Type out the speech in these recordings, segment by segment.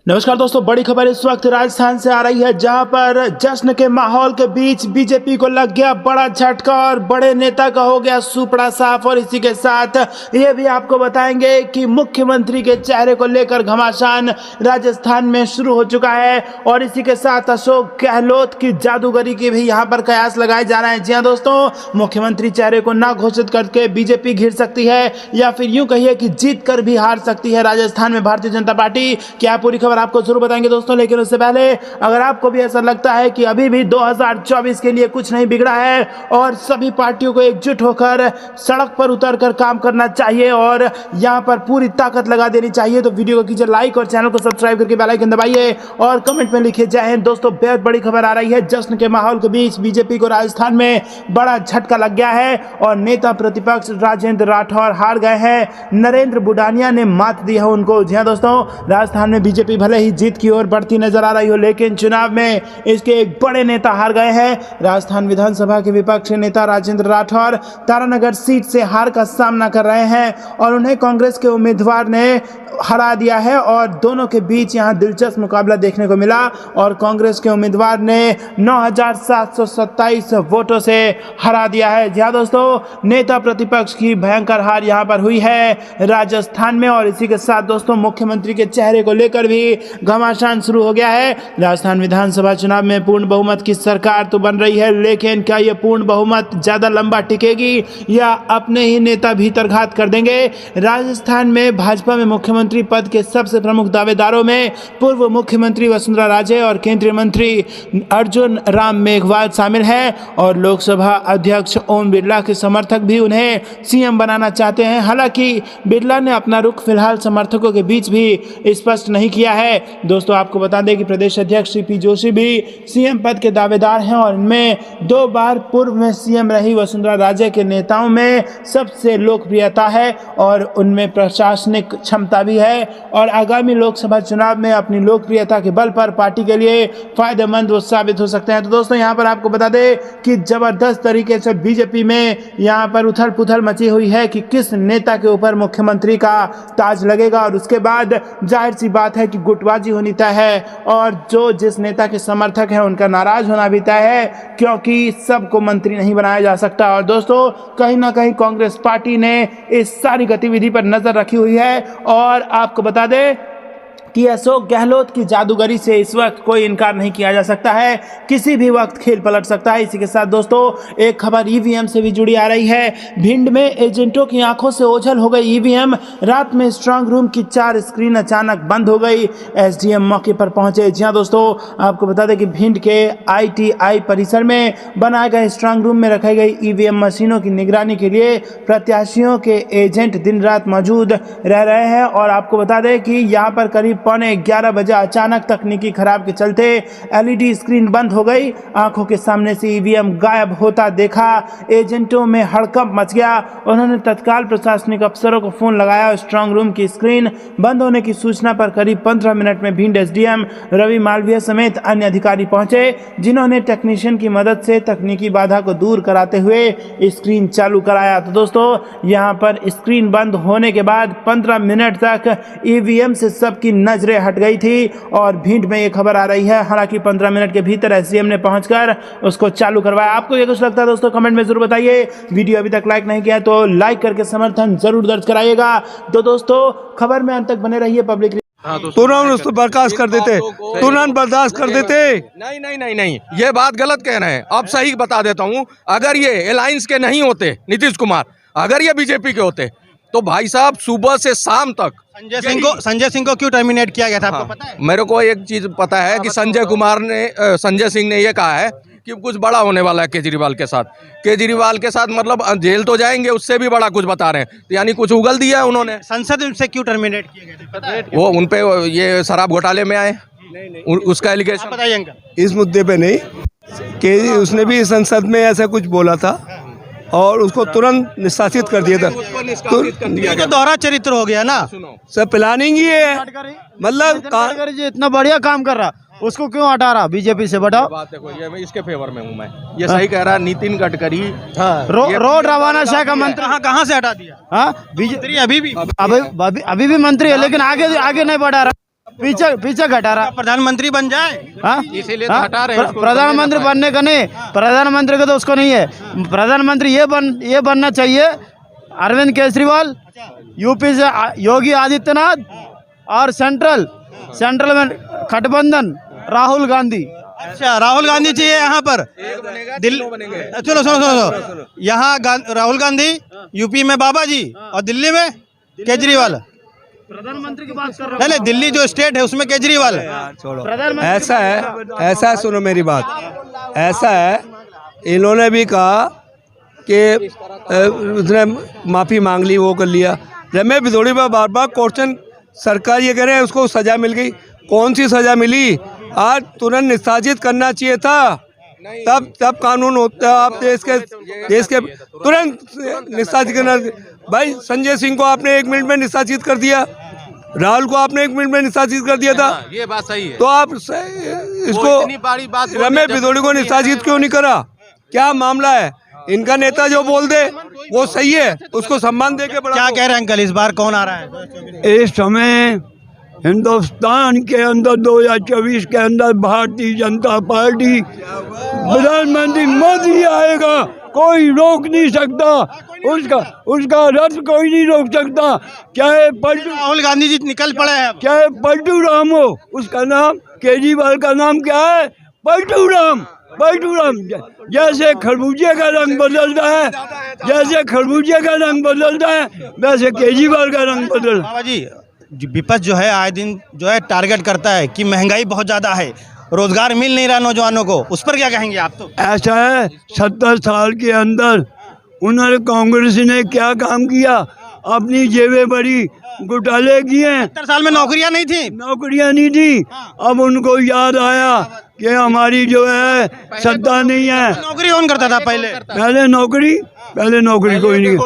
नमस्कार दोस्तों, बड़ी खबर इस वक्त राजस्थान से आ रही है, जहां पर जश्न के माहौल के बीच बीजेपी को लग गया बड़ा झटका और बड़े नेता का हो गया सुपड़ा साफ। और इसी के साथ ये भी आपको बताएंगे कि मुख्यमंत्री के चेहरे को लेकर घमासान राजस्थान में शुरू हो चुका है। और इसी के साथ अशोक गहलोत की जादूगरी के भी यहां पर कयास लगाए जा रहे हैं। जी हाँ दोस्तों, मुख्यमंत्री चेहरे को ना घोषित करके बीजेपी घिर सकती है, या फिर यूं कहिए कि जीत कर भी हार सकती है राजस्थान में भारतीय जनता पार्टी। क्या पूरी खबर आपको जरूर बताएंगे दोस्तों, लेकिन उससे पहले अगर आपको भी ऐसा लगता है कि अभी भी 2024 के लिए कुछ नहीं बिगड़ा है और सभी पार्टियों को एकजुट होकर सड़क पर उतरकर काम करना चाहिए और यहां पर पूरी ताकत लगा देनी चाहिए, तो वीडियो को कीजिए लाइक और चैनल को सब्सक्राइब करके बेल आइकन दबाइए और कमेंट में लिखिए जय हिंद। दोस्तों, बेहद बड़ी खबर आ रही है, जश्न के माहौल के बीच बीजेपी को राजस्थान में बड़ा झटका लग गया है और नेता प्रतिपक्ष राजेंद्र राठौर हार गए हैं। नरेंद्र बुडानिया ने मात दी है उनको। जी हाँ दोस्तों, राजस्थान में बीजेपी भले ही जीत की ओर बढ़ती नजर आ रही हो, लेकिन चुनाव में इसके एक बड़े नेता हार गए हैं। राजस्थान विधानसभा के विपक्ष नेता राजेंद्र राठौर तारानगर सीट से हार का सामना कर रहे हैं और उन्हें कांग्रेस के उम्मीदवार ने हरा दिया है और दोनों के बीच यहां दिलचस्प मुकाबला देखने को मिला और कांग्रेस के उम्मीदवार ने 9,727 वोटों से हरा दिया है। जी हाँ दोस्तों, नेता प्रतिपक्ष की भयंकर हार यहां पर हुई है राजस्थान में। और इसी के साथ दोस्तों, मुख्यमंत्री के चेहरे को लेकर भी घमासान शुरू हो गया है। राजस्थान विधानसभा चुनाव में पूर्ण बहुमत की सरकार तो बन रही है, लेकिन क्या यह पूर्ण बहुमत ज्यादा लंबा टिकेगी या अपने ही नेता भीतरघात कर देंगे? राजस्थान में भाजपा में मुख्यमंत्री पद के सबसे प्रमुख दावेदारों में पूर्व मुख्यमंत्री वसुंधरा राजे और केंद्रीय मंत्री अर्जुन राम मेघवाल शामिल हैं और लोकसभा अध्यक्ष ओम बिरला के समर्थक भी उन्हें सीएम बनाना चाहते हैं। हालांकि बिरला ने अपना रुख फिलहाल समर्थकों के बीच भी स्पष्ट नहीं किया है। दोस्तों, आपको बता दें कि प्रदेश अध्यक्ष सीपी जोशी भी सीएम पद के दावेदार हैं और इनमें 2 बार पूर्व में सीएम रही वसुंधरा राजे के नेताओं में सबसे लोकप्रियता है और उनमें प्रशासनिक क्षमता भी है और आगामी लोकसभा चुनाव में अपनी लोकप्रियता के बल पर पार्टी के लिए फायदेमंद वो साबित हो सकते हैं। तो दोस्तों, यहां पर आपको बता दें कि जबरदस्त तरीके से बीजेपी में यहां पर उथल पुथल मची हुई है कि किस नेता के ऊपर मुख्यमंत्री का ताज लगेगा और उसके बाद जाहिर सी बात है कि गुटबाजी होनी तय है और जो जिस नेता के समर्थक हैं उनका नाराज होना भी तय है, क्योंकि सबको मंत्री नहीं बनाया जा सकता। और दोस्तों, कहीं ना कहीं कांग्रेस पार्टी ने इस सारी गतिविधि पर नजर रखी हुई है और आपको बता दें कि अशोक गहलोत की जादूगरी से इस वक्त कोई इनकार नहीं किया जा सकता है, किसी भी वक्त खेल पलट सकता है। इसी के साथ दोस्तों, एक खबर ईवीएम से भी जुड़ी आ रही है। भिंड में एजेंटों की आंखों से ओझल हो गई ईवीएम। रात में स्ट्रांग रूम की 4 स्क्रीन अचानक बंद हो गई। एसडीएम मौके पर पहुंचे। जी हाँ दोस्तों, आपको बता दें कि भिंड के आईटीआई परिसर में बनाए गए स्ट्रांग रूम में रखी गई ईवीएम मशीनों की निगरानी के लिए प्रत्याशियों के एजेंट दिन रात मौजूद रह रहे हैं। और आपको बता दें कि यहाँ पर करीब 11:15 बजे अचानक तकनीकी खराब के चलते एलईडी स्क्रीन बंद हो गई। आंखों के सामने से ईवीएम गायब होता देखा एजेंटों में हड़कंप मच गया। उन्होंने तत्काल प्रशासनिक अफसरों को फोन लगाया और स्ट्रांग रूम की स्क्रीन बंद होने की सूचना पर करीब 15 मिनट में भिंड एसडीएम रवि मालवीय समेत अन्य अधिकारी पहुंचे, जिन्होंने टेक्नीशियन की मदद से तकनीकी बाधा को दूर कराते हुए स्क्रीन चालू कराया। तो दोस्तों, यहां पर स्क्रीन बंद होने के बाद 15 मिनट तक ईवीएम से सबकी नजरें हट गई थी और भिंड में ये खबर आ रही है। हालांकि 15 मिनट के भीतर एसडीएम ने पहुंचकर उसको चालू करवाया। आपको ये कुछ लगता है दोस्तों, कमेंट में जरूर बताइए। वीडियो अभी तक लाइक नहीं किया तो लाइक करके समर्थन जरूर दर्ज कराइएगा। तो दोस्तों, खबर में अंत तक बने रहिए। पब्लिक तुरंत उसको बर्खास्त कर देते, तुरंत बर्दाश्त कर देते। नहीं नहीं नहीं नहीं, ये बात गलत कह रहे हैं। अब सही बता देता हूँ, अगर ये अलायंस के नहीं होते नीतीश कुमार, अगर ये बीजेपी के होते तो भाई साहब सुबह से शाम तक संजय सिंह को क्यों टर्मिनेट किया गया था? आपको पता है? मेरे को एक चीज पता है कि संजय सिंह ने ये कहा है कि कुछ बड़ा होने वाला है केजरीवाल के साथ मतलब जेल तो जाएंगे, उससे भी बड़ा कुछ बता रहे हैं, तो यानी कुछ उगल दिया है उन्होंने। संसद से क्यों टर्मिनेट किए गए थे? पता है? वो उनपे ये शराब घोटाले में आए, उसका एलिगेशन बताइए। इस मुद्दे पे नहीं कि उसने भी संसद में ऐसा कुछ बोला था और उसको तुरंत निष्कासित कर दिया था। तो दोहरा चरित्र हो गया ना, सब प्लानिंग ही है। मतलब इतना बढ़िया काम कर रहा, उसको क्यों हटा रहा? बीजेपी से बढ़ाओ। बात है कोई, मैं इसके फेवर में हूँ। मैं ये सही कह रहा, नितिन गडकरी रोड रवाना शाह का मंत्री कहाँ से हटा दिया? बीजेपी अभी भी मंत्री है, लेकिन आगे नहीं बढ़ा रहा। पीछे पीछे घटा रहा। प्रधानमंत्री बन जाए हाँ? इसीलिए तो हाँ? हटा रहे हैं उसको। प्रधानमंत्री बनने का नहीं, प्रधानमंत्री का तो उसको नहीं है। प्रधानमंत्री ये बनना चाहिए अरविंद केजरीवाल, यूपी से योगी आदित्यनाथ, और सेंट्रल में गठबंधन राहुल गांधी। अच्छा, राहुल गांधी चाहिए यहाँ पर। दिल्ली सुनो सुनो सुनो, यहाँ राहुल गांधी, यूपी में बाबा जी, और दिल्ली में केजरीवाल। प्रधानमंत्री की बात कर रहा नहीं, दिल्ली जो स्टेट है उसमें केजरीवाल। छोड़ो, ऐसा है सुनो मेरी बात, ऐसा है इन्होंने भी कहा कि उसने माफ़ी मांग ली, वो कर लिया। रमेश भिदोड़ी पर बार बार क्वेश्चन, सरकार ये कह रहे हैं उसको सज़ा मिल गई। कौन सी सज़ा मिली? आज तुरंत निष्कासित करना चाहिए था, तब कानून होता। आप देश के तुरंत निष्कासित करना। भाई संजय सिंह को आपने 1 मिनट में निष्कासित कर दिया, राहुल को आपने 1 मिनट में निष्कासित कर दिया था। ये बात सही है। तो आप वो इसको इतनी बड़ी बात बोल रमेश रहे भिदोड़ी को निष्कासित क्यों नहीं करा? क्या मामला है? इनका नेता जो बोल दे वो सही है, उसको सम्मान दे के बढ़ा। क्या कह रहे हैं अंकल, इस बार कौन आ रहा है? इस समय हिंदुस्तान के अंदर 2024 के अंदर भारतीय जनता पार्टी, प्रधानमंत्री मोदी आएगा, कोई रोक नहीं सकता उसका रथ कोई नहीं रोक सकता। चाहे राहुल गांधी जी निकल पड़े हैं। चाहे पलटू राम हो, उसका नाम, केजरीवाल का नाम क्या है? पलटू राम। जैसे खरबूजे का रंग बदलता है, वैसे केजरीवाल का रंग बदल। बाबा जी, विपक्ष जो है आए दिन जो है टारगेट करता है कि महंगाई बहुत ज्यादा है, रोजगार मिल नहीं रहा नौजवानों को, उस पर क्या कहेंगे आप? तो ऐसा है, 70 साल के अंदर उन्होंने कांग्रेस ने क्या काम किया? अपनी जेबें बड़ी घोटाले किए। 70 साल में नौकरियां नहीं थी। अब उनको याद आया कि हमारी जो है सत्ता नहीं है। नौकरी कौन करता था पहले? पहले नौकरी कोई नहीं।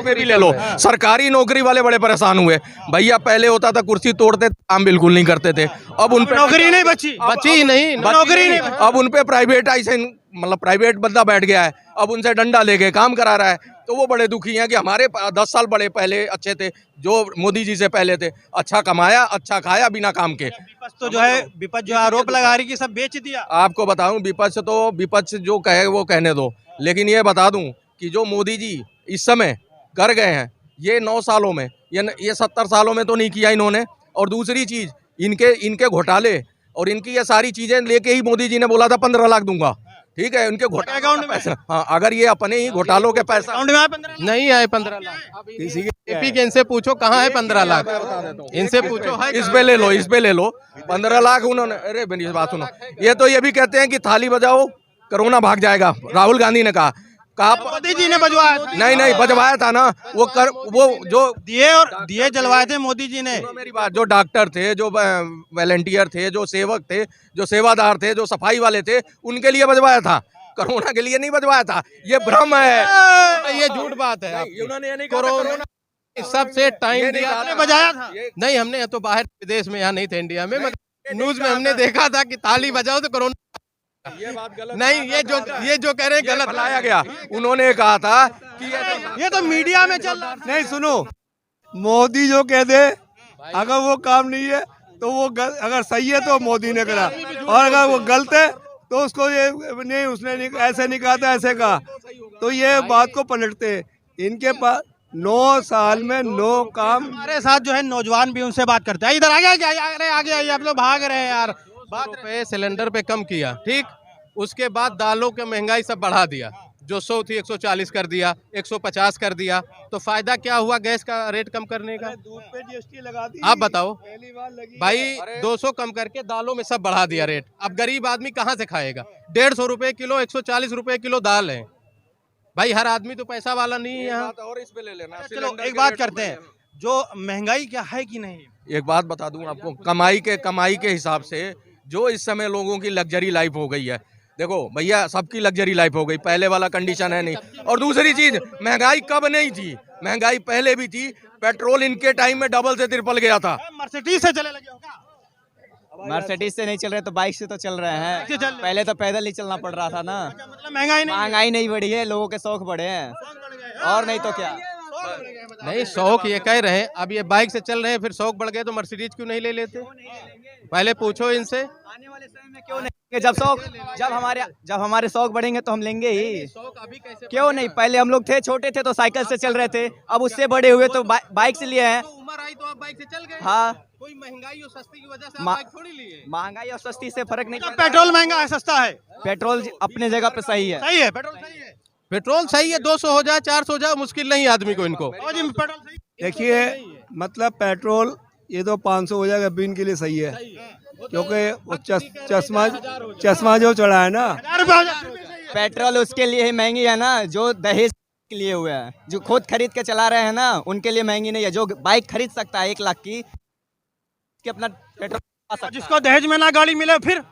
पे भी ले लो, सरकारी नौकरी वाले बड़े परेशान हुए। भैया पहले होता था कुर्सी तोड़ते, काम बिल्कुल नहीं करते थे। अब उन पे नौकरी नहीं बची ही नहीं, नौकरी नहीं। अब उन पे प्राइवेटाइजेशन, मतलब प्राइवेट बंदा बैठ गया है, अब उनसे डंडा लेके काम करा रहा है। तो वो बड़े दुखी हैं कि हमारे 10 साल बड़े पहले अच्छे थे, जो मोदी जी से पहले थे, अच्छा कमाया, अच्छा खाया बिना काम के। विपक्ष जो आरोप लगा रही कि सब बेच दिया। आपको बताऊं, विपक्ष जो कहे वो कहने दो, लेकिन ये बता दूं कि जो मोदी जी इस समय कर गए हैं, ये 9 सालों में, ये 70 सालों में तो नहीं किया इन्होंने। और दूसरी चीज, इनके घोटाले और इनकी ये सारी चीजें लेके ही मोदी जी ने बोला था 15 लाख दूंगा। ठीक है, उनके घोटाले अकाउंट में पैसा, हाँ, अगर ये अपने ही घोटालों के पैसा अकाउंट में आए 15 लाख? नहीं आए 15 लाख। किसी के एपी के इनसे पूछो कहाँ है 15 लाख, इनसे पूछो है। इस पे ले लो 15 लाख उन्होंने। अरे मेरी बात सुनो, ये तो ये भी कहते हैं कि थाली बजाओ कोरोना भाग जाएगा। राहुल गांधी ने कहा मोदी जी ने बजवाया? नहीं बजवाया था ना, वो जो दिए जलवाए थे मोदी जी ने। मेरी बात, जो डॉक्टर थे, जो वॉलंटियर थे, जो सेवक थे, जो सेवादार थे, जो सफाई वाले थे, उनके लिए बजवाया था, कोरोना के लिए नहीं बजवाया था। ये भ्रम है, ये झूठ बात है। उन्होंने नहीं कोरोना सबसे टाइम दिया, बजाया था? नहीं, हमने तो बाहर विदेश में, यहाँ नहीं थे इंडिया में, न्यूज में हमने देखा था कि ताली बजाओ तो कोरोना। ये बात गलत नहीं, ये जो कह रहे हैं गलत फैलाया गया। उन्होंने कहा था कि ये तो मीडिया में चल रहा। नहीं सुनो, मोदी जो कह दे, अगर वो काम नहीं है तो वो अगर सही है तो मोदी ने करा, और अगर वो गलत है तो उसको ये नहीं, उसने नहीं, ऐसे नहीं कहा था, ऐसे कहा, तो ये बात को पलटते। इनके पास 9 साल में 9 काम। हमारे साथ जो है नौजवान भी, उनसे बात करते हैं। इधर आगे आइए, आप लोग भाग रहे हैं यार। बात पे सिलेंडर पे कम किया, ठीक, उसके बाद दालों की महंगाई सब बढ़ा दिया, जो 100 थी 140 कर दिया, 150 कर दिया। तो फायदा क्या हुआ गैस का रेट कम करने का? दूध पे जीएसटी लगा दी, आप बताओ पहली बार लगी। भाई, 200 कम करके दालों में सब बढ़ा दिया रेट। अब गरीब आदमी कहाँ से खाएगा? 150 रुपए किलो, 140 रुपए किलो दाल है। भाई हर आदमी तो पैसा वाला नहीं है यहाँ। और इस पे ले लेना। चलो एक बात करते हैं, जो महंगाई क्या है कि नहीं? एक बात बता दूं आपको, कमाई के हिसाब से जो इस समय लोगों की लग्जरी लाइफ हो गई है, देखो भैया, सबकी लग्जरी लाइफ हो गई, पहले वाला कंडीशन है नहीं। और दूसरी चीज, महंगाई कब नहीं थी? महंगाई पहले भी थी, पेट्रोल इनके टाइम में डबल से ट्रिपल गया था। मर्सिडीज से चले लगे होगा? मर्सिडीज से नहीं चल रहे तो बाइक से तो चल रहे हैं। पहले तो पैदल ही चलना पड़ रहा था ना। मतलब महंगाई नहीं बढ़ी है, लोगों के शौक बढ़े हैं, और नहीं तो क्या। नहीं, शौक ये कह रहे हैं, अब ये बाइक से चल रहे हैं, फिर शौक बढ़ गए तो मर्सिडीज क्यों नहीं ले लेते? पहले पूछो इनसे। आने वाले समय में क्यों नहीं लेंगे? जब हमारे शौक बढ़ेंगे तो हम लेंगे ही। शौक अभी कैसे क्यों नहीं? पहले हम लोग थे छोटे थे तो साइकिल से चल रहे थे, अब उससे बड़े हुए तो बाइक से लिए हैं। तो उम्र आई तो आप बाइक से चल गए। हाँ, कोई महंगाई और सस्ती की वजह से आप मा- बाइक थोड़ी लिए। महंगाई और सस्ती से फर्क नहीं जब पड़ता। पेट्रोल महंगा है सस्ता है, पेट्रोल अपने जगह पे सही है। सही है, पेट्रोल सही है। पेट्रोल सही है, 200 हो जाए 400 हो जाए मुश्किल नहीं आदमी को इनको। और जी पेट्रोल सही देखिए, मतलब पेट्रोल ये तो 500 हो जाएगा बीन के लिए सही है, क्योंकि वो चश्मा जो चढ़ा है ना, 1000 रुपये हो जाए। पेट्रोल उसके लिए ही महंगी है ना जो दहेज के लिए हुआ है, जो खुद खरीद के चला रहे हैं ना उनके लिए महंगी नहीं है। जो बाइक खरीद सकता है 1 लाख की अपना पेट्रोल आ सकता है। जिसको दहेज में ना गाड़ी मिले फिर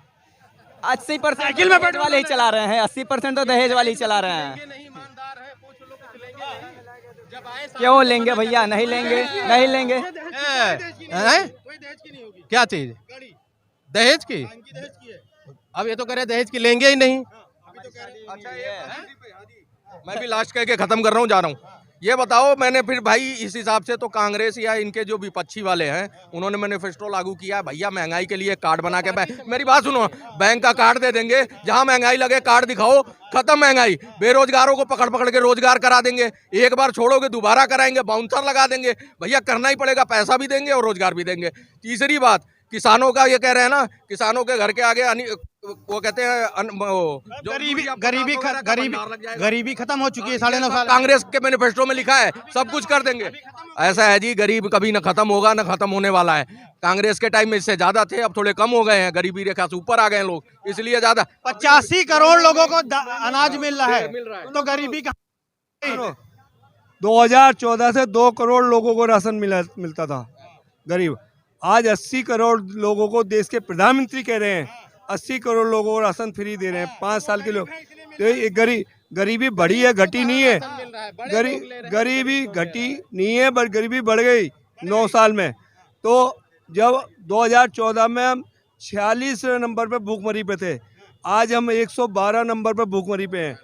80% साइकिल में दहेज वाले ही चला रहे हैं, 80% तो दहेज वाले ही चला रहे हैं। नहीं ईमानदार है, पूछ लो कुछ लेंगे नहीं। जब आए क्यों लेंगे भैया? नहीं लेंगे, नहीं लेंगे। हैं? क्या चीज? दहेज की? अब ये तो कह रहे दहेज की लेंगे ही नहीं। मैं भी लास्ट कह के खत्म कर रहा हूँ, जा रहा हूँ। ये बताओ, मैंने फिर भाई इस हिसाब से तो कांग्रेस या इनके जो विपक्षी वाले हैं उन्होंने मैनिफेस्टो लागू किया, भैया महंगाई के लिए कार्ड बना के मेरी बात सुनो, बैंक का कार्ड दे देंगे, जहां महंगाई लगे कार्ड दिखाओ, खत्म महंगाई। बेरोजगारों को पकड़ पकड़ के रोजगार करा देंगे, एक बार छोड़ोगे दोबारा कराएंगे, बाउंसर लगा देंगे। भैया करना ही पड़ेगा, पैसा भी देंगे और रोजगार भी देंगे। तीसरी बात, किसानों का ये कह रहे हैं ना, किसानों के घर के आगे वो कहते हैं गरीबी खत्म हो चुकी है 9.5 साल। कांग्रेस के मैनिफेस्टो में लिखा है सब कुछ कर देंगे। ऐसा है जी, गरीब कभी न खत्म होगा न खत्म होने वाला है। कांग्रेस के टाइम में इससे ज्यादा थे, अब थोड़े कम हो गए हैं, गरीबी रेखा से ऊपर आ गए हैं लोग, इसलिए ज्यादा। 85 करोड़ लोगों को अनाज मिल रहा है, तो गरीबी का 2014 से 2 करोड़ लोगों को राशन मिलता था गरीब। आज 80 करोड़ लोगों को देश के प्रधानमंत्री कह रहे हैं 80 करोड़ लोगों को राशन फ्री दे रहे हैं 5 साल के लोग। तो ये गरीबी बढ़ी है, घटी नहीं है। गरीबी घटी नहीं है, पर गरीबी बढ़ गई 9 साल में। तो जब 2014 में हम 46 नंबर पे भूखमरी पे थे, आज हम 112 नंबर पे भूखमरी पे हैं।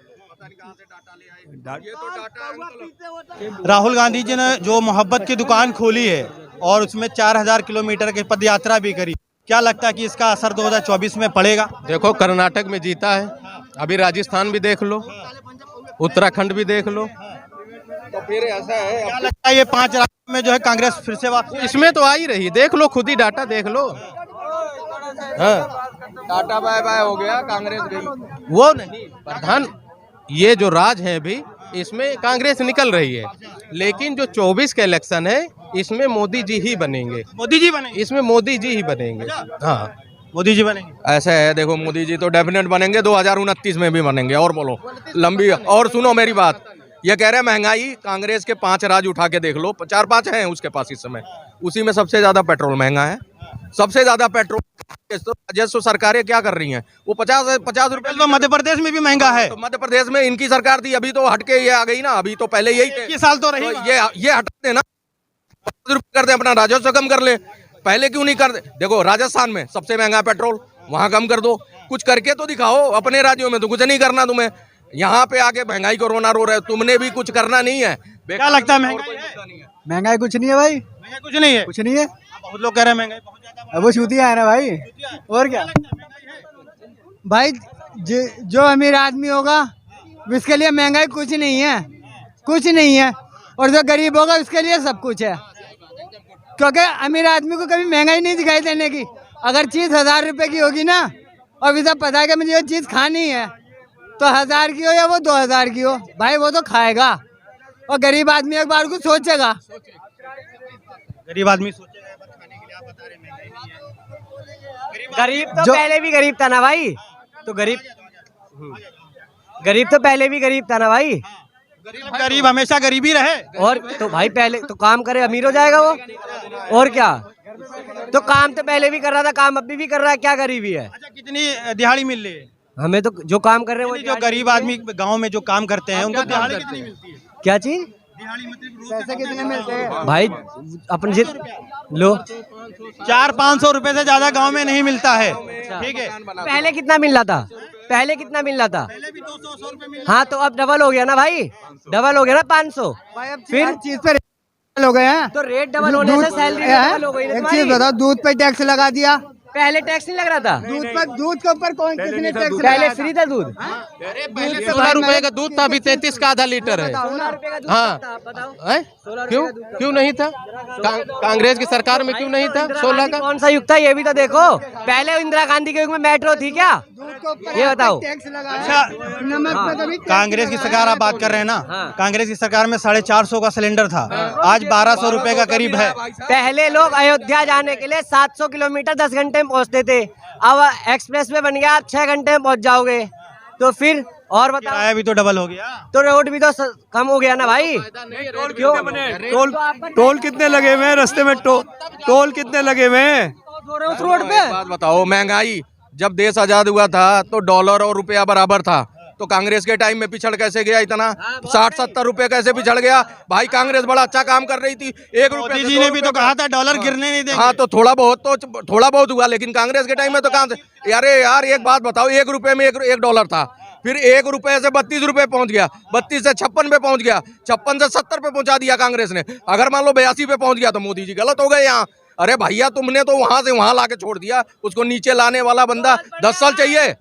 राहुल गांधी जी ने जो मोहब्बत की दुकान खोली है और उसमें 4000 किलोमीटर की पद यात्रा भी करी, क्या लगता है कि इसका असर 2024 में पड़ेगा? देखो, कर्नाटक में जीता है, अभी राजस्थान भी देख लो, उत्तराखंड भी देख लो। तो फिर ऐसा है, क्या लगता है ये 5 राज्यों में जो है कांग्रेस फिर से वापस? इसमें तो आ ही रही, देख लो, खुद ही डाटा देख लो। हाँ, टाटा बाय बाय हो गया, कांग्रेस गई। वो नहीं प्रधान, ये जो राज है अभी, इसमें कांग्रेस निकल रही है, लेकिन जो 24 का इलेक्शन है इसमें मोदी जी ही बनेंगे। मोदी जी बनेंगे? इसमें मोदी जी ही बनेंगे। हाँ, मोदी जी बनेंगे। ऐसा है, देखो मोदी जी तो डेफिनेट बनेंगे, 2029 में भी बनेंगे। और बोलो लंबी, और सुनो मेरी बात, ये कह रहे हैं महंगाई, कांग्रेस के 5 राज्य उठा के देख लो, 4-5 हैं उसके पास इस समय, उसी में सबसे ज्यादा पेट्रोल महंगा है, सबसे ज्यादा पेट्रोल। राजस्व सरकारें क्या कर रही हैं, वो 50 रुपए। तो मध्य प्रदेश में भी महंगा है। तो मध्य प्रदेश में इनकी सरकार थी, अभी तो हटके ये आ गई ना, अभी तो पहले यही थे। 21 साल तो रही। ये हटा देना, 50 रुपए कर दे, अपना राजस्व कम कर ले। पहले क्यों नहीं कर दे? देखो राजस्थान में सबसे महंगा पेट्रोल, वहां कम कर दो, कुछ करके तो दिखाओ। अपने राज्यों में तो कुछ नहीं करना तुम्हें, यहाँ पे आके महंगाई को रोना रो रहे हो, तुमने भी कुछ करना नहीं है। क्या लगता है महंगाई है? महंगाई कुछ नहीं है भाई, महंगाई कुछ नहीं है। कुछ नहीं है। बहुत लोग कह रहे हैं महंगाई बहुत ज्यादा। अब वो छूतिया है ना भाई, और क्या भाई। जो अमीर आदमी होगा उसके लिए महंगाई कुछ नहीं है, कुछ नहीं है, और जो गरीब होगा उसके लिए सब कुछ है। क्योंकि अमीर आदमी को कभी महंगाई नहीं दिखाई देने की। अगर चीज़ 1000 रुपए की होगी ना, और इसे पता है कि मुझे ये चीज़ खानी है, तो 1000 की हो या वो 2000 की हो, भाई वो तो खाएगा। और गरीब आदमी एक बार को सोचेगा, गरीब आदमी सोचेगा एक बार खाने के लिए। आप बता रहे महंगाई नहीं है। गरीब तो पहले भी गरीब था ना भाई, तो गरीब तो पहले भी गरीब था ना भाई। गरीब हमेशा गरीब ही रहे। और तो भाई पहले तो काम करे अमीर हो जाएगा वो, और क्या। तो काम तो पहले भी कर रहा था, काम अभी भी कर रहा है, क्या गरीबी है। अच्छा, कितनी दिहाड़ी मिल रही है? हमें तो जो काम कर रहे हैं वो जो गरीब आदमी गांव में जो काम करते हैं उनको दिहाड़ी कितनी मिलती है? क्या चीज, दिहाड़ी मतलब पैसे कितने मिलते हैं भाई अपन जित लो। 400-500 रुपए से ज्यादा गांव में नहीं मिलता है। ठीक है, पहले कितना मिल रहा था, पहले कितना मिल रहा था? पहले भी 200 रुपए मिल। हाँ, तो अब डबल हो गया ना भाई। डबल हो गया ना 500। फिर हर चीज पे हो गए हैं। तो रेट डबल होने से सैलरी डबल हो गई ना एक तुम्हारी। चीज बताओ, दूध पे टैक्स लगा दिया। पहले टैक्स नहीं लग रहा था, दूध के ऊपर कौन किसने टैक्स पहले लगाया फ्री था दूध। पहले 16 रुपए का दूध था, अभी 33 का आधा लीटर है। 16 रुपए का दूध हाँ। था, बताओ। हैं? क्यों क्यों नहीं था? कांग्रेस की सरकार में क्यों नहीं था 16 का? कौन सा युग था ये भी तो देखो। पहले इंदिरा गांधी के युग में मेट्रो थी क्या, ये बताओ। टैक्स लगाया। नमक पे कभी कांग्रेस की सरकार आप बात कर रहे हैं ना, कांग्रेस की सरकार में 450 का सिलेंडर था, आज 1200 रुपए का करीब है। पहले लोग अयोध्या जाने के लिए 700 किलोमीटर 10 घंटे में पहुंचते थे, अब एक्सप्रेस वे बन गया, आप 6 घंटे में पहुंच जाओगे। तो फिर और बताओ, किराया भी तो डबल हो गया। तो रोड भी तो कम हो गया ना भाई। क्यों? टोल कितने लगे हुए हैं रास्ते में? टोल कितने लगे हुए हैं? उस रोड पे एक बात बताओ, महंगाई जब देश आजाद हुआ था तो डॉलर और रुपया बराबर था, तो कांग्रेस के टाइम में पिछड़ कैसे गया इतना? 60-70 रुपए कैसे पिछड़ गया भाई? कांग्रेस बड़ा अच्छा काम कर रही थी। 1 रुपए मोदी जी ने भी तो कहा था डॉलर गिरने नहीं देंगे। हाँ, तो थोड़ा बहुत हुआ, लेकिन कांग्रेस के टाइम में तो कहाँ से? अरे यार एक बात बताओ, 1 रुपए में 1 डॉलर था, फिर 1 रुपए से 32 रुपए पहुंच गया, 32 से 56 पे पहुंच गया, 56 से 70 पे पहुंचा दिया कांग्रेस ने। अगर मान लो 82 पे पहुंच गया तो मोदी जी गलत हो गए यहाँ। अरे भैया, तुमने तो वहां से वहां लाके छोड़ दिया, उसको नीचे लाने वाला बंदा 10 साल चाहिए।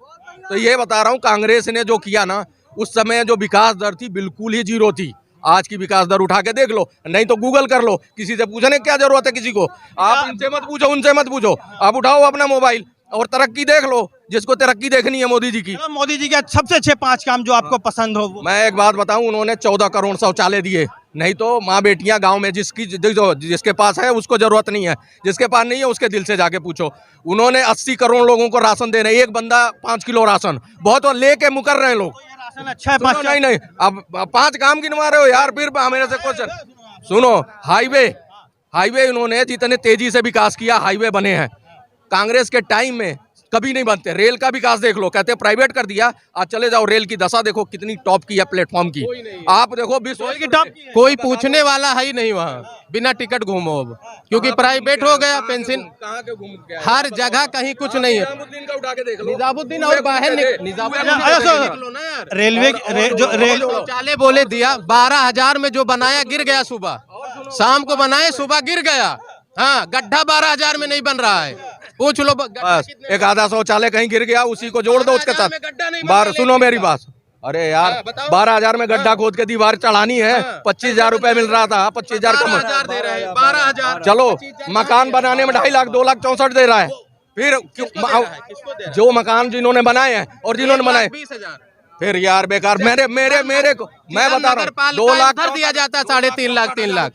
तो ये बता रहा हूँ, कांग्रेस ने जो किया ना, उस समय जो विकास दर थी बिल्कुल ही 0 थी। आज की विकास दर उठा के देख लो, नहीं तो गूगल कर लो, किसी से पूछने की क्या जरूरत है किसी को? आप इनसे मत पूछो, उनसे मत पूछो, आप उठाओ अपना मोबाइल और तरक्की देख लो, जिसको तरक्की देखनी है मोदी जी की। चलो, मोदी जी के सबसे अच्छे 5 काम जो आपको पसंद हो वो। मैं एक बात बताऊं, उन्होंने 14 करोड़ शौचालय दिए, नहीं तो माँ बेटियां गांव में जिसके पास है उसको जरूरत नहीं है, जिसके पास नहीं है उसके दिल से जाके पूछो। उन्होंने 80 करोड़ लोगों को राशन देना, एक बंदा 5 किलो राशन, बहुत लेके मुकर रहे हैं लोग। राशन अच्छा है, सुनो, 5 नहीं अब 5 काम गिनवा रहे हो यार, फिर मेरे से क्वेश्चन सुनो। हाईवे उन्होंने जितने तेजी से विकास किया, हाईवे बने हैं, कांग्रेस के टाइम में कभी नहीं बनते। रेल का विकास देख लो, कहते प्राइवेट कर दिया, आज चले जाओ रेल की दशा देखो कितनी टॉप की है प्लेटफॉर्म की। आप देखो विश्व की टॉप, कोई पूछने वाला है ही नहीं वहाँ, बिना टिकट घूमो अब, क्योंकि प्राइवेट हो गया। पेंशन कहाँ के घूम गया, हर जगह कहीं कुछ नहीं है। निजामुद्दीन का उठा के देख लो, निजामुद्दीन और बाहर रेलवे जो रेल शौचालय बोले दिया, 12,000 में जो बनाया गिर गया, सुबह शाम को बनाए, सुबह गिर गया। हाँ, गड्ढा 12,000 में नहीं बन रहा है, पूछ लो। बस एक आधा शौचालय कहीं गिर गया, उसी को जोड़ दो उसके साथ। सुनो मेरी बात, अरे यार 12,000 में गड्ढा खोद के दीवार चढ़ानी है, 25,000 रुपए मिल रहा था, 25,000 कम 12,000 दे रहे हैं, 12,000। चलो, मकान बनाने में 2.5 लाख 2,64,000 दे रहा है। फिर जो मकान जिन्होंने बनाए हैं और जिन्होंने बनाए 20,000 फिर यार बेकार। मेरे को मैं बता रहा हूँ, 2 लाख दिया जाता है, 3.5 लाख 3 लाख,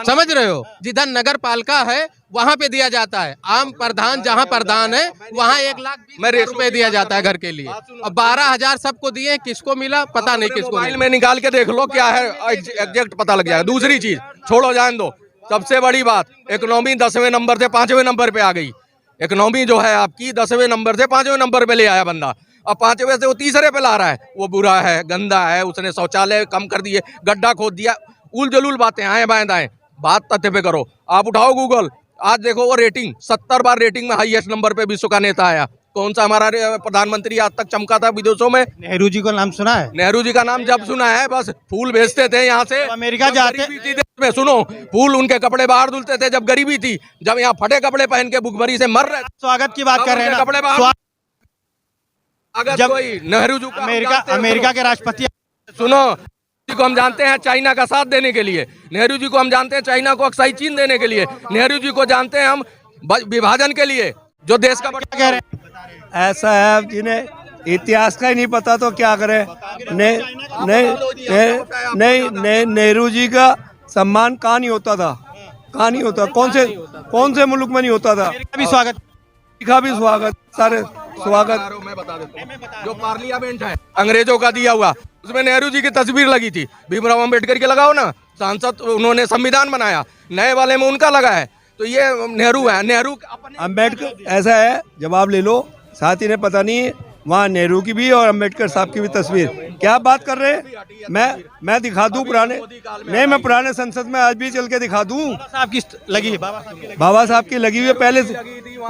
समझ रहे हो? जिधर नगर पालिका है वहाँ पे दिया जाता है, आम प्रधान जहाँ प्रधान है वहाँ 1,20,000 रुपए दिया जाता है घर के लिए। अब 12,000 सबको दिए, किसको मिला पता नहीं, किसको मोबाइल में निकाल के देख लो क्या है, एग्जैक्ट पता लग जाएगा। दूसरी चीज छोड़ो, जान दो, सबसे बड़ी बात, इकोनॉमी 10वें नंबर से 5वें नंबर पे आ गई। इकोनॉमी जो है आपकी 10वें नंबर से 5वें नंबर पे ले आया बंदा, अब 5वें से वो 3रे पे ला रहा है। वो बुरा है, गंदा है, उसने शौचालय कम कर दिए, गड्ढा खोद दिया, उल जलूल बातें आए बाएं दाएं, बात तथ्य पे करो। आप उठाओ गूगल, आज देखो वो रेटिंग 70 बार रेटिंग में हाईएस्ट नंबर पे विश्व का नेता आया। कौन सा हमारा प्रधानमंत्री आज तक चमका था विदेशों में? नेहरू जी का नाम सुना है? नेहरू जी का नाम जब सुना है, बस फूल भेजते थे यहाँ से, अमेरिका जाते में सुनो, फूल उनके कपड़े बाहर धुलते थे जब गरीबी थी, जब यहाँ फटे कपड़े पहन के भूखमरी से मर रहे। स्वागत की बात कर रहे हैं कपड़े ना, बाहर, अगर जब कोई नेहरू जी अमेरिका के राष्ट्रपति, सुनो, जी को हम जानते हैं चाइना का साथ देने के लिए, नेहरू जी को हम जानते हैं चाइना को अक्साई चीन देने के लिए, नेहरू जी को जानते हैं हम विभाजन के लिए, जो देश का क्या कह रहे हैं? ऐसा है, जिन्हें इतिहास का ही नहीं पता तो क्या करें। नहीं, नेहरू जी का सम्मान कहाँ नहीं होता था, कहाँ नहीं होता, कौन से मुल्क में नहीं होता था। भी स्वागत का भी स्वागत, सारे स्वागत। मैं बता देता हूँ, जो पार्लियामेंट है अंग्रेजों का दिया हुआ, उसमें नेहरू जी की तस्वीर लगी थी। भीमराव अम्बेडकर के लगाओ ना, सांसद, उन्होंने संविधान बनाया, नए वाले में उनका लगा है, तो ये नेहरू है। नेहरू अम्बेडकर, ऐसा है, जवाब ले लो। साथी ने पता नहीं वहाँ नेहरू की भी और अम्बेडकर साहब की भी तस्वीर। क्या बात कर रहे हैं? मैं दिखा दूं पुराने, नहीं मैं पुराने संसद में आज भी चल के दिखा दूं। साहब की लगी है, बाबा साहब की लगी हुई है पहले से,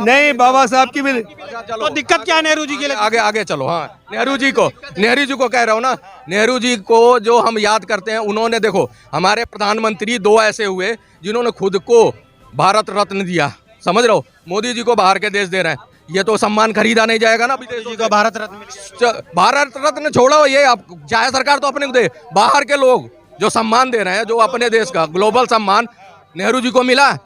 नहीं बाबा साहब की भी। तो दिक्कत क्या है नेहरू जी की? आगे आगे चलो। हाँ, नेहरू जी को कह रहा हूँ ना, नेहरू जी को जो हम याद करते हैं, उन्होंने देखो हमारे प्रधानमंत्री दो ऐसे हुए जिन्होंने खुद को भारत रत्न दिया, समझ रहे हो। मोदी जी को बाहर के देश दे रहे हैं, ये तो सम्मान खरीदा नहीं जाएगा ना विदेशी को। भारत रत्न भारत रत्न छोड़ो, ये आप चाहे सरकार तो अपने को दे, बाहर के लोग जो सम्मान दे रहे हैं, जो अपने देश का ग्लोबल सम्मान नेहरू जी को मिला।